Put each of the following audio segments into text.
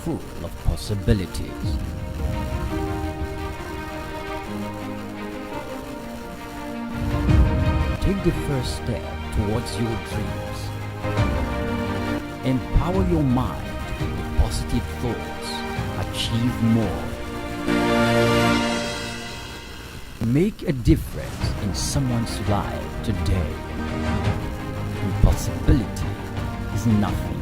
full of possibilities. Take the first step towards your dreams. Empower your mind with positive thoughts. Achieve more. Make a difference in someone's life today. Impossibility is nothing.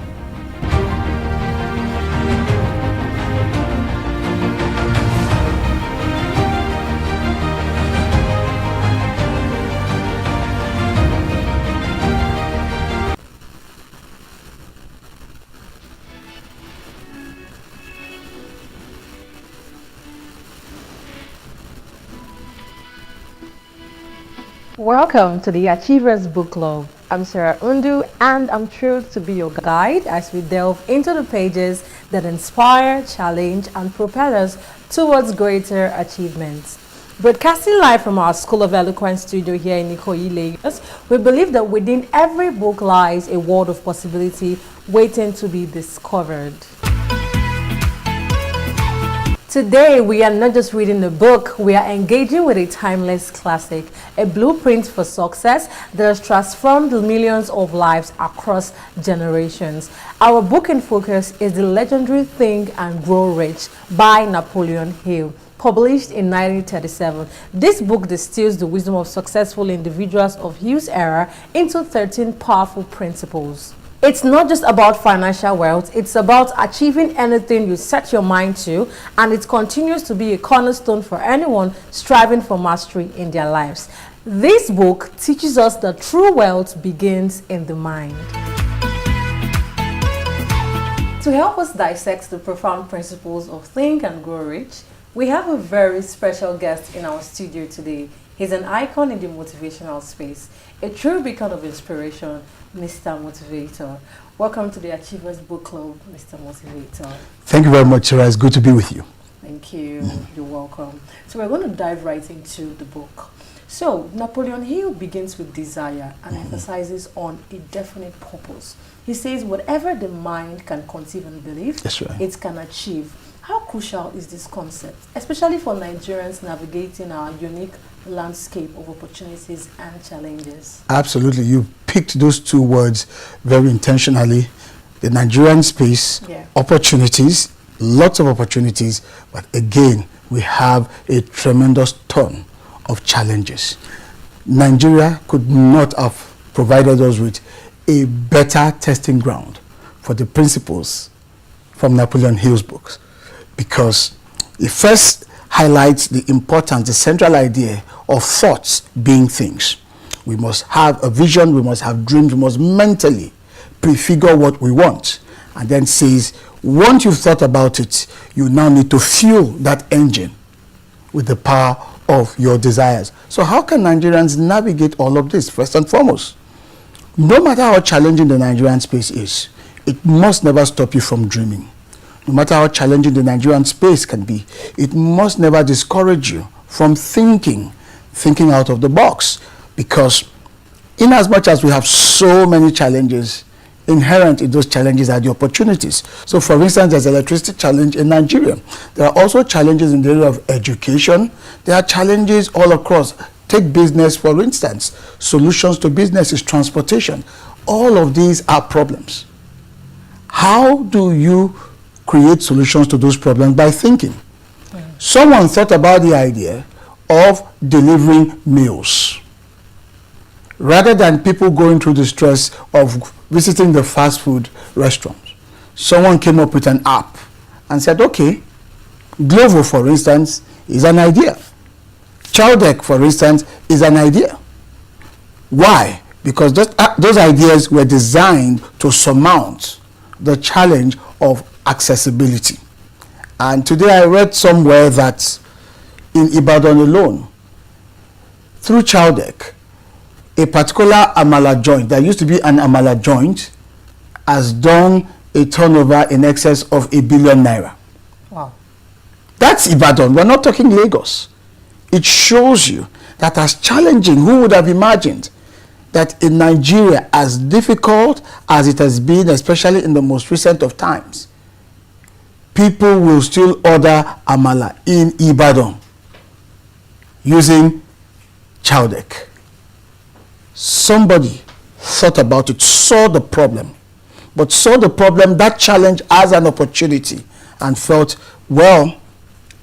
Welcome to the Achievers Book Club. I'm Sarah Undu and I'm thrilled to be your guide as we delve into the pages that inspire, challenge and propel us towards greater achievements. Broadcasting live from our School of Eloquence studio here in Ikoyi, Lagos, we believe that within every book lies a world of possibility waiting to be discovered. Today, we are not just reading a book, we are engaging with a timeless classic, a blueprint for success that has transformed millions of lives across generations. Our book in focus is the legendary Think and Grow Rich by Napoleon Hill, published in 1937. This book distills the wisdom of successful individuals of Hill's era into 13 powerful principles. It's not just about financial wealth, it's about achieving anything you set your mind to, and it continues to be a cornerstone for anyone striving for mastery in their lives. This book teaches us that true wealth begins in the mind. To help us dissect the profound principles of Think and Grow Rich, we have a very special guest in our studio today. He's an icon in the motivational space, a true beacon of inspiration, Mr. Motivator. Welcome to the Achievers Book Club, Mr. Motivator. Thank you very much, Sarah. It's good to be with you. Thank you. You're welcome. So we're going to dive right into the book. So Napoleon Hill begins with desire and emphasizes on a definite purpose. He says whatever the mind can conceive and believe, That's right. it can achieve. How crucial is this concept, especially for Nigerians navigating our unique landscape of opportunities and challenges? Absolutely. You picked those two words very intentionally. The Nigerian space, opportunities, lots of opportunities, but again, we have a tremendous ton of challenges. Nigeria could not have provided us with a better testing ground for the principles from Napoleon Hill's books, because it first highlights the importance, the central idea of thoughts being things. We must have a vision, we must have dreams, we must mentally prefigure what we want, and then says, once you've thought about it, you now need to fuel that engine with the power of your desires. So how can Nigerians navigate all of this? First and foremost, no matter how challenging the Nigerian space is, it must never stop you from dreaming. No matter how challenging the Nigerian space can be, it must never discourage you from thinking out of the box. Because in as much as we have so many challenges, inherent in those challenges are the opportunities. So for instance, there's an electricity challenge in Nigeria. There are also challenges in the area of education. There are challenges all across. Take business, for instance. Solutions to business is transportation. All of these are problems. How do you create solutions to those problems? By thinking. Someone thought about the idea of delivering meals. Rather than people going through the stress of visiting the fast food restaurants, someone came up with an app and said, okay, Glovo, for instance, is an idea. Chowdeck, for instance, is an idea. Why? Because those ideas were designed to surmount the challenge of accessibility. And today I read somewhere that in Ibadan alone, through Chowdeck, a particular amala joint, that used to be an amala joint, has done a turnover in excess of ₦1 billion. Wow. That's Ibadan. We're not talking Lagos. It shows you that as challenging, who would have imagined that in Nigeria, as difficult as it has been, especially in the most recent of times, people will still order amala in Ibadan using chowdek. Somebody thought about it, saw the problem, that challenge as an opportunity, and felt, well,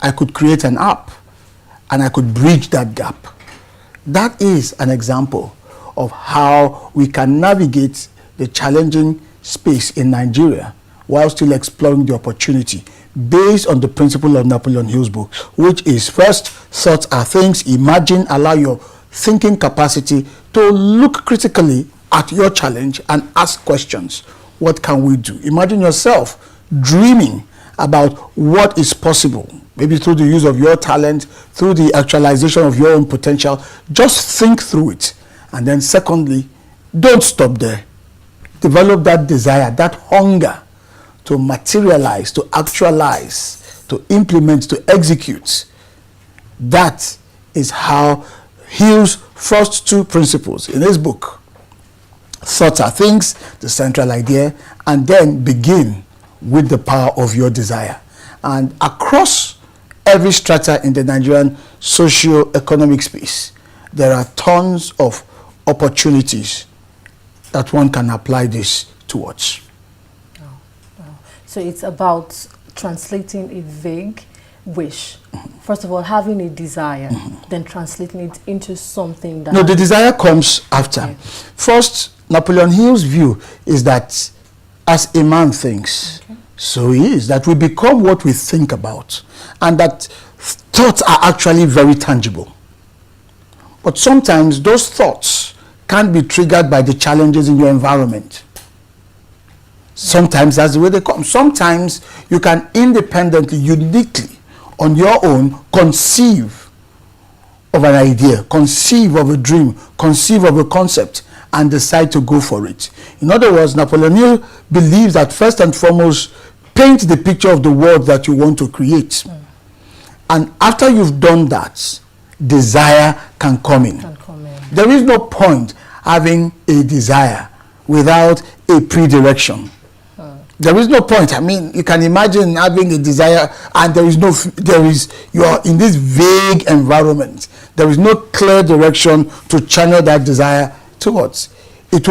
I could create an app and I could bridge that gap. That is an example of how we can navigate the challenging space in Nigeria while still exploring the opportunity based on the principle of Napoleon Hill's book, which is first, thoughts are things. Imagine, allow your thinking capacity to look critically at your challenge and ask questions. What can we do? Imagine yourself dreaming about what is possible, maybe through the use of your talent, through the actualization of your own potential. Just think through it. And then secondly, don't stop there. Develop that desire, that hunger to materialize, to actualize, to implement, to execute. That is how Hill's first two principles in his book, thoughts are things, the central idea, and then begin with the power of your desire. And across every strata in the Nigerian socio-economic space, there are tons of opportunities that one can apply this towards. So it's about translating a vague wish. First of all, having a desire, then translating it into something that... No, the desire comes after. Okay. First, Napoleon Hill's view is that as a man thinks, so he is, that we become what we think about, and that thoughts are actually very tangible. But sometimes those thoughts can't be triggered by the challenges in your environment. Sometimes that's the way they come. Sometimes you can independently, uniquely, on your own, conceive of an idea, conceive of a dream, conceive of a concept, and decide to go for it. In other words, Napoleon Hill believes that first and foremost, paint the picture of the world that you want to create. And after you've done that, desire can come in. There is no point having a desire without a pre-direction. There is no point. I mean, you can imagine having a desire and you are in this vague environment. There is no clear direction to channel that desire towards. It will